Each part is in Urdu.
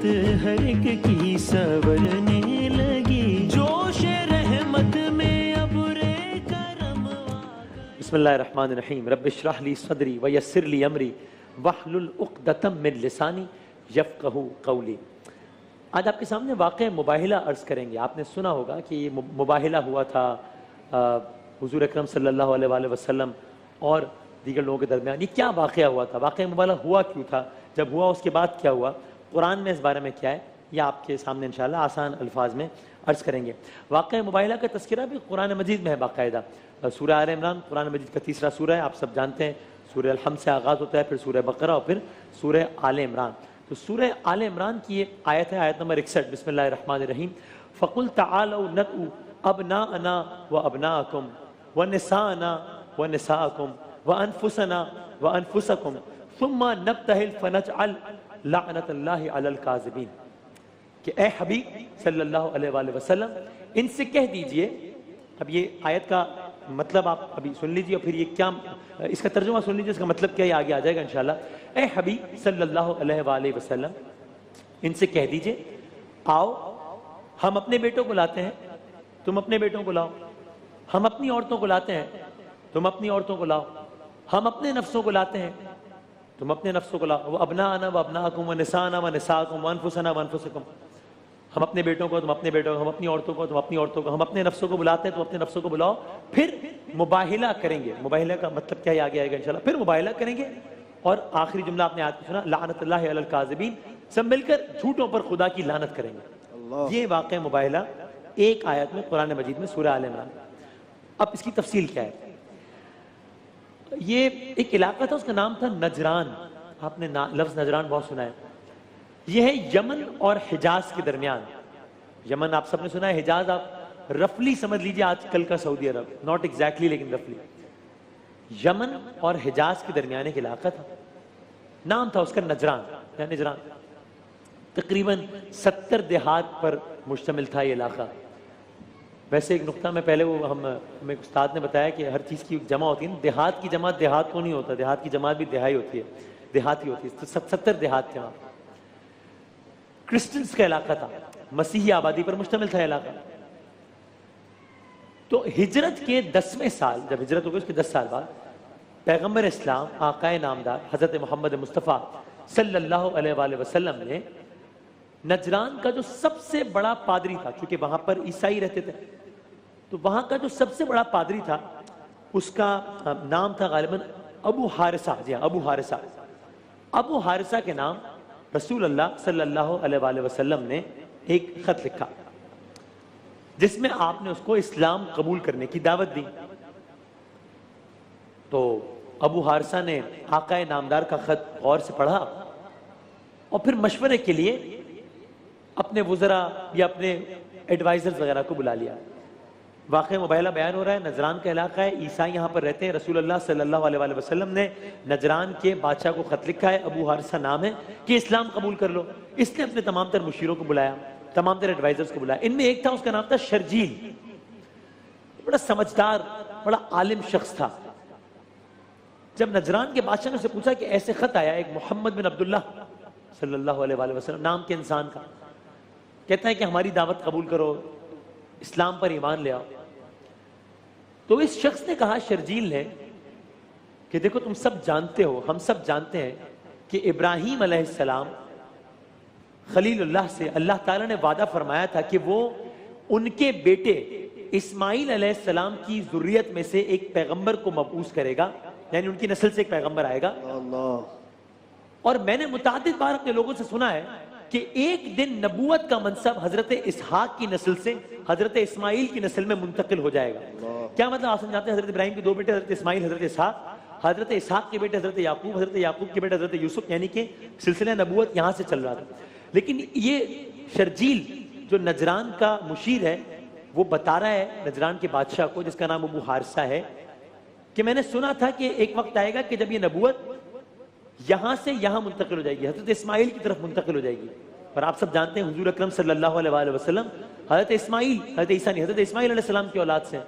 حالت ہر ایک کی سنورنے لگی، جوش رحمت میں ابر کرم بسم اللہ الرحمن الرحیم رب اشرح لی صدری ویسر لی امری واحلل عقدۃ من لسانی یفقہوا قولی۔ آج آپ کے سامنے واقع مباہلہ عرض کریں گے۔ آپ نے سنا ہوگا کہ یہ مباہلہ ہوا تھا حضور اکرم صلی اللہ علیہ وآلہ وسلم اور دیگر لوگوں کے درمیان۔ یہ کیا واقعہ ہوا تھا؟ واقعہ مباہلہ ہوا کیوں تھا؟ جب ہوا اس کے بعد کیا ہوا؟ قرآن میں اس بارے میں کیا ہے؟ یہ آپ کے سامنے انشاءاللہ آسان الفاظ میں عرض کریں گے۔ واقعہ مباہلہ کا تذکرہ بھی قرآن مجید میں ہے باقاعدہ۔ سورہ آل عمران قرآن مجید کا تیسرا سورہ ہے، آپ سب جانتے ہیں۔ سورہ الحمد سے آغاز ہوتا ہے، پھر سورہ بقرہ اور پھر سورہ آل عمران۔ تو سورہ آل عمران کی یہ آیت ہے، آیت نمبر 61۔ بسم اللہ الرحمن الرحیم فَقُلْ تَعَالَوْا نَدْعُ أَبْنَاءَنَا وَأَبْنَاءَكُمْ وَنِسَاءَنَا وَنِسَاءَكُمْ وَأَنفُسَنَا وَأَنفُسَكُمْ ثُمَّ نَبْتَهِلْ فَنَجْعَلْ لَعْنَةَ اللَّهِ عَلَى الْكَاذِبِينَ کہ اے حبیب صلی اللہ علیہ وآلہ وسلم ان سے کہہ دیجئے۔ اب یہ آیت کا مطلب آپ ابھی سن لیجئے اور پھر یہ کیا اس کا ترجمہ سن لیجئے، اس کا مطلب کیا یہ آگے آ جائے گا انشاءاللہ۔ اے حبیب صلی اللہ علیہ وآلہ وسلم ان سے کہہ دیجئے آؤ ہم اپنے بیٹوں کو لاتے ہیں، تم اپنے بیٹوں کو لاؤ، ہم اپنی عورتوں کو لاتے ہیں، تم اپنی عورتوں کو لاؤ، ہم اپنے نفسوں کو لاتے ہیں، تم اپنے نفسوں کو لاؤ، وَأَبْنَاءَنَا وَأَبْنَاءَكُمْ وَنِسَاءَنَا وَنِسَاءَكُمْ وَأَنفُسَنَا وَأَنفُسَكُمْ ہم اپنے بیٹوں کو، تم اپنے بیٹوں کو، ہم اپنی عورتوں کو، تم اپنی عورتوں کو، ہم اپنے نفسوں کو بلاتے ہیں، تم اپنے نفسوں کو بلاؤ، پھر مباہلہ کریں گے۔ مباہلہ کا مطلب کیا ہے آگے آئے گا انشاءاللہ۔ پھر مباہلہ کریں گے اور آخری جملہ آپ نے آیت میں سنا لعنت اللہ علی الکاذبین، سب مل کر جھوٹوں پر خدا کی لعنت کریں گے۔ یہ واقعہ مباہلہ ایک آیت میں قرآن مجید میں سورہ آل عمران۔ اب اس کی تفصیل کیا ہے؟ یہ ایک علاقہ تھا، اس کا نام تھا نجران۔ آپ نے لفظ نجران بہت سنا ہے۔ یہ ہے یمن اور حجاز کے درمیان۔ یمن آپ سب نے سنا ہے، حجاز آپ رفلی سمجھ لیجئے آج کل کا سعودی عرب، ناٹ ایگزیکٹلی لیکن رفلی۔ یمن اور حجاز کے درمیان ایک علاقہ تھا، نام تھا اس کا نجران یا نجران۔ تقریباً 70 دیہات پر مشتمل تھا یہ علاقہ۔ ویسے ایک نقطہ میں پہلے وہ ہمیں استاد نے بتایا کہ ہر چیز کی جمع ہوتی ہے نا، دیہات کی جمع دیہات کو نہیں ہوتا، دیہات کی جماعت بھی دہائی ہوتی ہے، دیہاتی ہوتی ہے۔ تو 70 دیہات تھے وہاں۔ کرسچنز کا علاقہ تھا، مسیحی آبادی پر مشتمل تھا علاقہ۔ تو ہجرت کے 10ویں سال، جب ہجرت ہو گئی اس کے 10 سال بعد پیغمبر اسلام آقائے نامدار حضرت محمد مصطفیٰ صلی اللہ علیہ وآلہ وسلم نے نجران کا جو سب سے بڑا پادری تھا، چونکہ وہاں پر عیسائی رہتے تھے، تو وہاں کا جو سب سے بڑا پادری تھا اس کا نام تھا غالباً ابو حارثہ۔ جی ہاں، ابو حارثہ۔ ابو حارثہ کے نام رسول اللہ صلی اللہ علیہ وآلہ وسلم نے ایک خط لکھا جس میں آپ نے اس کو اسلام قبول کرنے کی دعوت دی۔ تو ابو حارثہ نے آقائے نامدار کا خط غور سے پڑھا اور پھر مشورے کے لیے اپنے وزراء یا اپنے ایڈوائزرز وغیرہ کو بلا لیا۔ واقعہ مباہلہ بیان ہو رہا ہے، نجران کا علاقہ ہے، عیسائی یہاں پر رہتے ہیں۔ رسول اللہ صلی اللہ علیہ وآلہ وسلم نے نجران کے بادشاہ کو خط لکھا ہے، ابو حارثہ نام ہے، کہ اسلام قبول کر لو۔ اس نے اپنے تمام تر مشیروں کو بلایا، تمام تر ایڈوائزرز کو بلایا۔ ان میں ایک تھا، اس کا نام تھا شرجیل، بڑا سمجھدار بڑا عالم شخص تھا۔ جب نجران کے بادشاہ نے اسے پوچھا کہ ایسے خط آیا ایک محمد بن عبداللہ صلی اللہ علیہ وآلہ وسلم نام کے انسان کا، کہتا ہے کہ ہماری دعوت قبول کرو، اسلام پر ایمان لے آؤ۔ تو اس شخص نے کہا، شرجیل نے، کہ دیکھو تم سب جانتے ہو، ہم سب جانتے ہیں کہ ابراہیم علیہ السلام خلیل اللہ سے اللہ تعالیٰ نے وعدہ فرمایا تھا کہ وہ ان کے بیٹے اسماعیل علیہ السلام کی ذریت میں سے ایک پیغمبر کو مبعوث کرے گا، یعنی ان کی نسل سے ایک پیغمبر آئے گا۔ اور میں نے متعدد بار اپنے لوگوں سے سنا ہے کہ ایک دن نبوت کا منصب حضرت اسحاق کی نسل سے حضرت اسماعیل کی نسل میں منتقل ہو جائے گا۔ کیا مطلب؟ آپ سمجھاتے ہیں حضرت ابراہیم کے 2 بیٹے حضرت اسماعیل حضرت اسحاق، حضرت اسحاق کے بیٹے حضرت یعقوب، حضرت یعقوب کے بیٹے حضرت یوسف، یعنی کہ سلسلہ نبوت یہاں سے چل رہا تھا۔ لیکن یہ شرجیل جو نجران کا مشیر ہے وہ بتا رہا ہے نجران کے بادشاہ کو جس کا نام ابو حارثہ ہے کہ میں نے سنا تھا کہ ایک وقت آئے گا کہ جب یہ نبوت یہاں سے یہاں منتقل ہو جائے گی، حضرت اسماعیل کی طرف منتقل ہو جائے گی۔ اور آپ سب جانتے ہیں حضور اکرم صلی اللہ علیہ وآلہ وسلم حضرت اسماعیل، حضرت عیسیٰ نہیں، حضرت اسماعیل علیہ السلام کی اولاد سے۔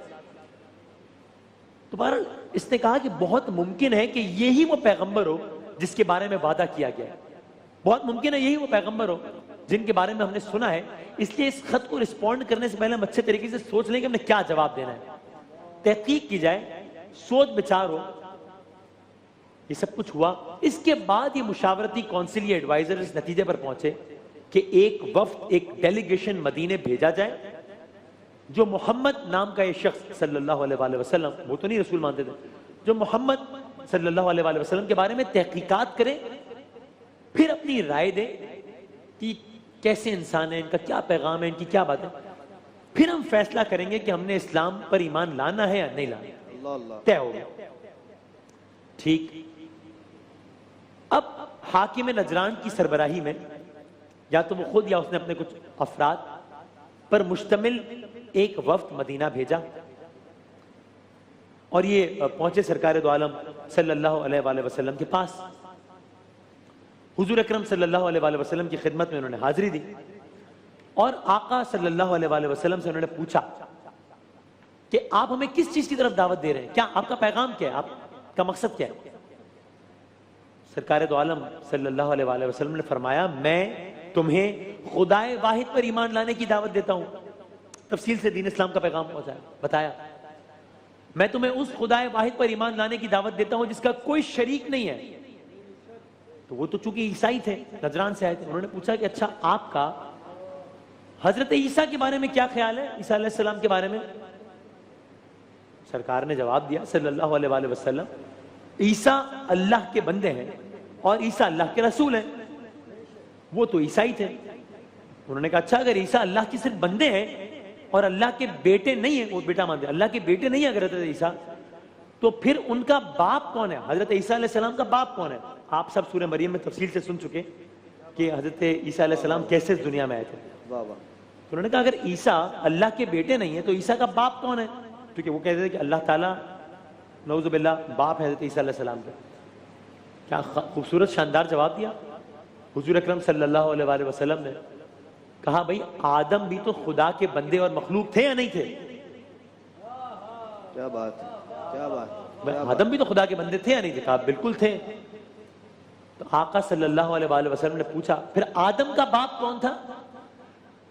تو بہرحال اس نے کہا کہ بہت ممکن ہے کہ یہی وہ پیغمبر ہو جس کے بارے میں وعدہ کیا گیا ہے، بہت ممکن ہے یہی وہ پیغمبر ہو۔ جن کے بارے میں ہم نے سنا ہے. اس لیے اس خط کو رسپونڈ کرنے سے پہلے ہم اچھے طریقے سے سوچ لیں کہ ہم نے کیا جواب دینا ہے, تحقیق کی جائے, سوچ بچار ہو. یہ سب کچھ ہوا. اس کے بعد یہ مشاورتی کونسل ایڈوائزر اس نتیجے پر پہنچے کہ ایک وفد, ایک ڈیلیگیشن مدینے بھیجا جائے جو محمد نام کا یہ شخص صلی اللہ علیہ وآلہ وسلم, وہ تو نہیں رسول مانتے تھے, جو محمد صلی اللہ علیہ وآلہ وسلم کے بارے میں تحقیقات کرے, پھر اپنی رائے دے کہ کیسے انسان ہیں, ان کا کیا پیغام ہے, ان کی کیا بات ہے. پھر ہم فیصلہ کریں گے کہ ہم نے اسلام پر ایمان لانا ہے یا نہیں لانا. طے ہو گیا. ٹھیک. اب حاکم نجران کی سربراہی میں یا تو وہ خود یا اس نے اپنے کچھ افراد پر مشتمل ایک وفد مدینہ بھیجا, اور یہ پہنچے سرکار دو عالم صلی اللہ علیہ وآلہ وسلم کے پاس. حضور اکرم صلی اللہ علیہ وآلہ وسلم کی خدمت میں انہوں نے حاضری دی, اور آقا صلی اللہ علیہ وآلہ وسلم سے انہوں نے پوچھا کہ آپ ہمیں کس چیز کی طرف دعوت دے رہے ہیں, کیا آپ کا پیغام کیا ہے, آپ کا مقصد کیا ہے. سرکار دو عالم صلی اللہ علیہ وآلہ وسلم نے فرمایا, میں تمہیں خدائے واحد پر ایمان لانے کی دعوت دیتا ہوں. تفصیل سے دین اسلام کا پیغام بتایا. میں تمہیں اس خدائے واحد پر ایمان لانے کی دعوت دیتا ہوں جس کا کوئی شریک نہیں ہے. تو وہ تو چونکہ عیسائی تھے, نجران سے آئے تھے, انہوں نے پوچھا کہ اچھا آپ کا حضرت عیسیٰ کے بارے میں کیا خیال ہے, عیسیٰ علیہ السلام کے بارے میں. سرکار نے جواب دیا صلی اللہ علیہ وآلہ وسلم, عیسیٰ اللہ کے بندے ہیں اور عیسیٰ اللہ کے رسول ہیں. وہ تو عیسائی تھے. انہوں نے کہا اچھا اگر عیسیٰ اللہ کے صرف بندے ہیں اور اللہ کے بیٹے نہیں ہیں, وہ بیٹا مانتے ہیں, اللہ کے بیٹے نہیں ہیں اگر حضرت عیسیٰ, تو پھر ان کا باپ کون ہے, حضرت عیسیٰ علیہ السلام کا باپ کون ہے. آپ سب سورہ مریم میں تفصیل سے سن چکے کہ حضرت عیسیٰ علیہ السلام کیسے اس دنیا میں آئے تھے. تو انہوں نے کہا اگر عیسیٰ اللہ کے بیٹے نہیں ہیں تو عیسیٰ کا باپ کون ہے, کیونکہ وہ کہتے تھے کہ اللہ تعالیٰ نعوذ باللہ باپ ہے حضرت عیسیٰ علیہ السلام کا. کیا خوبصورت شاندار جواب دیا حضور اکرم صلی اللہ علیہ وآلہ وسلم نے. کہا بھائی آدم بھی تو خدا کے بندے اور مخلوق تھے یا نہیں تھے. کیا بات ہے, کیا بات. آدم بھی تو خدا کے بندے تھے یا نہیں تھے. کہا بالکل تھے. تو آقا صلی اللہ علیہ وآلہ وسلم نے پوچھا پھر آدم کا باپ کون تھا.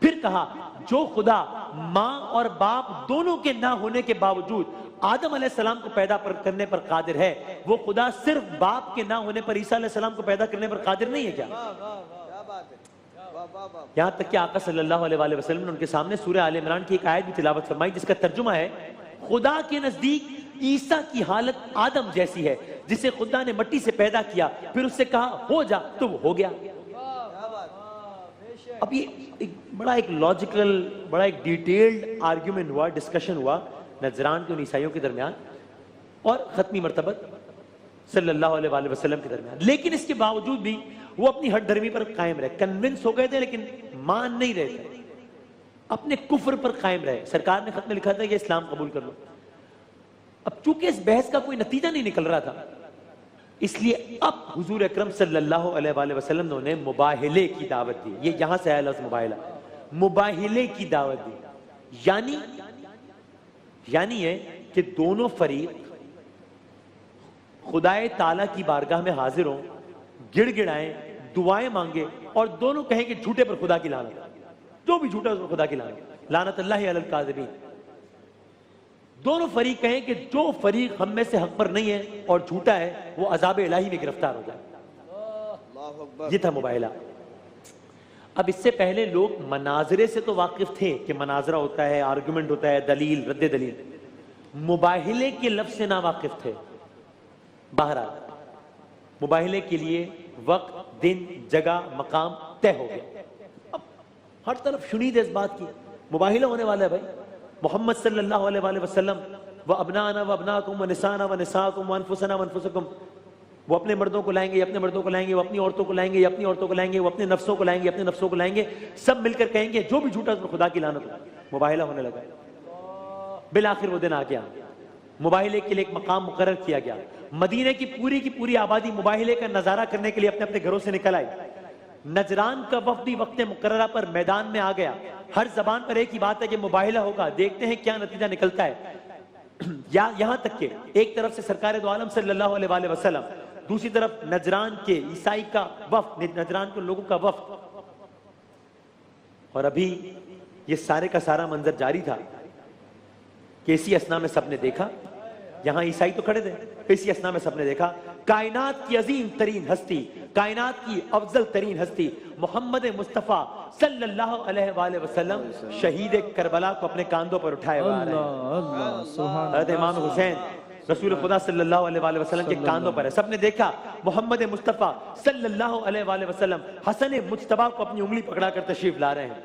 پھر کہا جو خدا ماں اور باپ دونوں کے نہ ہونے کے باوجود آدم علیہ السلام کو پیدا کرنے پر قادر ہے, وہ خدا صرف باپ کے نہ ہونے پر عیسیٰ علیہ السلام کو پیدا کرنے پر قادر نہیں ہے کیا. یہاں تک کہ آقا صلی اللہ علیہ وآلہ وسلم نے ان کے سامنے سورہ آل عمران کی ایک آیت بھی تلاوت فرمائی جس کا ترجمہ ہے خدا کے نزدیک عیسیٰ کی حالت آدم جیسی ہے جسے خدا نے مٹی سے پیدا کیا, پھر اس سے کہا ہو جا تو وہ ہو گیا. اب یہ بڑا ایک لاجیکل, بڑا ایک ڈیٹیلڈ آرگیومنٹ ہوا, ڈسکشن ہوا نجران کے ان عیسائیوں کے درمیان اور ختمی مرتبت صلی اللہ علیہ وآلہ وسلم کے درمیان. لیکن اس کے باوجود بھی وہ اپنی ہٹ دھرمی پر قائم رہے, کنونس ہو گئے تھے لیکن مان نہیں رہے تھے, اپنے کفر پر قائم رہے. سرکار نے خط میں لکھا تھا کہ اسلام قبول کر لو. اب چونکہ اس بحث کا کوئی نتیجہ نہیں نکل رہا تھا, اس لیے اب حضور اکرم صلی اللہ علیہ وآلہ وسلم نے انہیں مباہلے کی دعوت دی. یہ یہاں سے آیا لفظ مباہلہ, مباہلے کی دعوت دی. یعنی ہے کہ دونوں فریق خدائے تعالیٰ کی بارگاہ میں حاضر ہوں, گڑ گڑائیں, دعائیں مانگے اور دونوں کہیں کہ جھوٹے پر خدا کی لعنت, جو بھی جھوٹا اس پر خدا کی لعنت, لعنت اللہ علی الکاذبین. دونوں فریق کہیں کہ جو فریق ہم میں سے حق پر نہیں ہے اور جھوٹا ہے وہ عذاب الہی میں گرفتار ہو جائے. یہ تھا مباہلہ. اب اس سے پہلے لوگ مناظرے سے تو واقف تھے کہ مناظرہ ہوتا ہے, آرگومنٹ ہوتا ہے, دلیل رد دلیل. مباہلے کے لفظ سے نا واقف تھے. بہرحال مباہلے کے لیے وقت, دن, جگہ, مقام طے ہو گیا. اب ہر طرف شنید اس بات کی مباہلہ ہونے والا ہے بھائی. محمد صلی اللہ علیہ وآلہ وسلم وَأَبْنَاءَنَا وَأَبْنَاءَكُمْ وَنِسَاءَنَا وَنِسَاءَكُمْ وَأَنفُسَنَا وَأَنفُسَكُمْ. وہ اپنے مردوں کو لائیں گے, اپنے مردوں کو لائیں گے, وہ اپنی عورتوں کو لائیں گے, اپنی عورتوں کو لائیں گے, وہ اپنے نفسوں کو لائیں گے, اپنے نفسوں کو لائیں گے. سب مل کر کہیں گے جو بھی جھوٹا اس پر خدا کی لعنت ہو. مباہلہ ہونے لگا. بالآخر وہ دن آ گیا, مباہلے کے لیے ایک مقام مقرر کیا گیا. مدینہ کی پوری آبادی مباہلے کا نظارہ کرنے کے لیے اپنے اپنے گھروں سے نکل آئی. نجران کا وفد بھی وقت مقررہ پر میدان میں آ گیا. ہر زبان پر ایک ہی بات ہے کہ مباہلہ ہوگا, دیکھتے ہیں کیا نتیجہ نکلتا ہے. یہاں تک کہ ایک طرف سے سرکار دو عالم صلی اللہ علیہ وآلہ وسلم, دوسری طرف نجران کے عیسائی کا وفد, نجران کے لوگوں کا وفد اور ابھی یہ سارے کا سارا منظر جاری تھا کہ اسی اسنا میں سب نے دیکھا, یہاں عیسائی تو کھڑے تھے, اسی اسنا میں سب نے دیکھا کائنات کی عظیم ترین ہستی, کائنات کی افضل ترین ہستی محمد مصطفیٰ صلی اللہ علیہ وآلہ وسلم شہید کربلا کو اپنے کاندھوں پر اٹھائے ہوئے آ رہے ہیں. حضرت امام حسین رسول خدا صلی اللہ علیہ وآلہ وسلم کے کاندھوں پر ہے. سب نے دیکھا محمد مصطفیٰ صلی اللہ علیہ وآلہ وسلم حسن مجتبیٰ کو اپنی انگلی پکڑا کر تشریف لا رہے ہیں.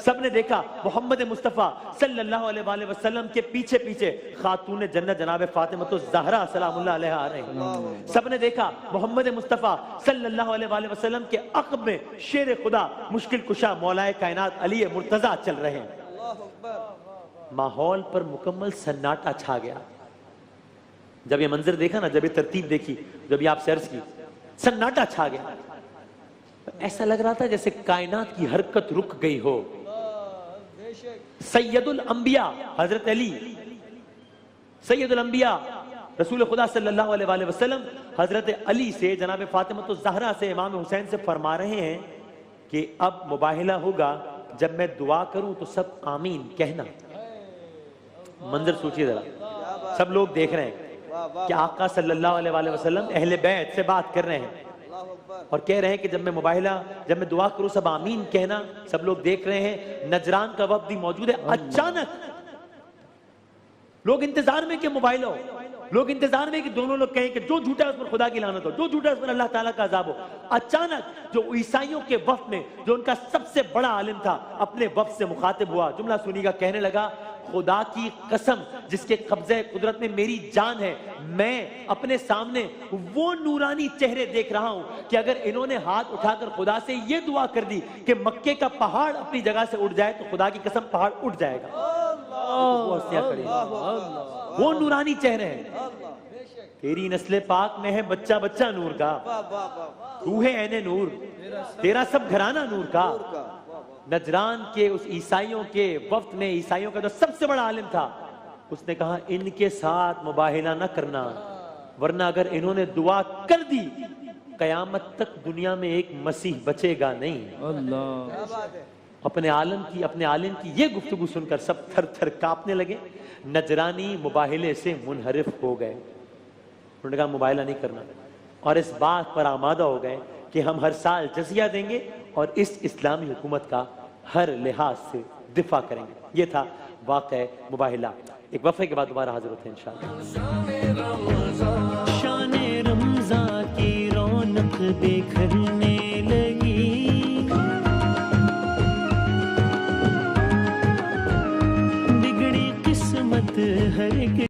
سب نے دیکھا محمد مصطفیٰ صلی اللہ علیہ وآلہ وسلم کے پیچھے پیچھے خاتون جنت جناب فاطمہ الزہرا سلام اللہ علیہ آ رہے ہیں. سب نے دیکھا محمد مصطفیٰ صلی اللہ علیہ وآلہ وسلم کے عقب میں شیر خدا مشکل کشا مولائے کائنات علی مرتضیٰ چل رہے ہیں. ماحول پر مکمل سناٹا چھا گیا. جب یہ منظر دیکھا نا, جب یہ ترتیب دیکھی, جب یہ آپ سے عرض کی, سناٹا چھا گیا. ایسا لگ رہا تھا جیسے کائنات کی حرکت رک گئی ہو. سید الانبیاء حضرت علی, سید الانبیاء رسول خدا صلی اللہ علیہ وآلہ وسلم حضرت علی سے جناب فاطمہ الزہرا سے امام حسین سے فرما رہے ہیں کہ اب مباہلہ ہوگا, جب میں دعا کروں تو سب آمین کہنا. منظر سوچیے ذرا, سب لوگ دیکھ رہے ہیں کہ آقا صلی اللہ علیہ وآلہ وسلم اہل بیت سے بات کر رہے ہیں اور کہہ رہے ہیں کہ جب میں دعا کروں سب آمین کہنا. سب لوگ دیکھ رہے ہیں, نجران کا وفد بھی موجود ہے. اچانک لوگ انتظار میں کہ موبائل ہو, لوگ انتظار میں کہ دونوں لوگ کہیں کہ جو جھوٹا ہے اس پر خدا کی لعنت ہو, جو جھوٹا ہے اس پر اللہ تعالیٰ کا عذاب ہو. اچانک جو عیسائیوں کے وفد میں جو ان کا سب سے بڑا عالم تھا اپنے وفد سے مخاطب ہوا, جملہ سنی کا, کہنے لگا خدا کی قسم جس کے قبضہ قدرت میں میری جان ہے, میں اپنے سامنے وہ نورانی چہرے دیکھ رہا ہوں کہ اگر انہوں نے ہاتھ اٹھا کر خدا سے یہ دعا کر دی کہ مکے کا پہاڑ اپنی جگہ سے اٹھ جائے تو خدا کی قسم پہاڑ اٹھ جائے گا. وہ نورانی چہرے ہیں. تیری نسل پاک میں ہے بچہ بچہ نور کا, تو ہے عین نور, تیرا سب گھرانہ نور کا. نجران کے اس عیسائیوں کے وفد میں, عیسائیوں کا جو سب سے بڑا عالم تھا, اس نے کہا ان کے ساتھ مباہلہ نہ کرنا, ورنہ اگر انہوں نے دعا کر دی قیامت تک دنیا میں ایک مسیح بچے گا نہیں. اپنے عالم کی یہ گفتگو سن کر سب تھر تھر کانپنے لگے. نجرانی مباہلے سے منحرف ہو گئے. انہوں نے کہا مباہلہ نہیں کرنا, اور اس بات پر آمادہ ہو گئے کہ ہم ہر سال جزیہ دیں گے اور اس اسلامی حکومت کا ہر لحاظ سے دفاع کریں گے. یہ تھا واقعہ مباہلہ. ایک وقفے کے بعد دوبارہ حاضر ہوتے ہیں انشاءاللہ. شان رمضان کی رونق بکھرنے لگی, بگڑی قسمت ہر ایک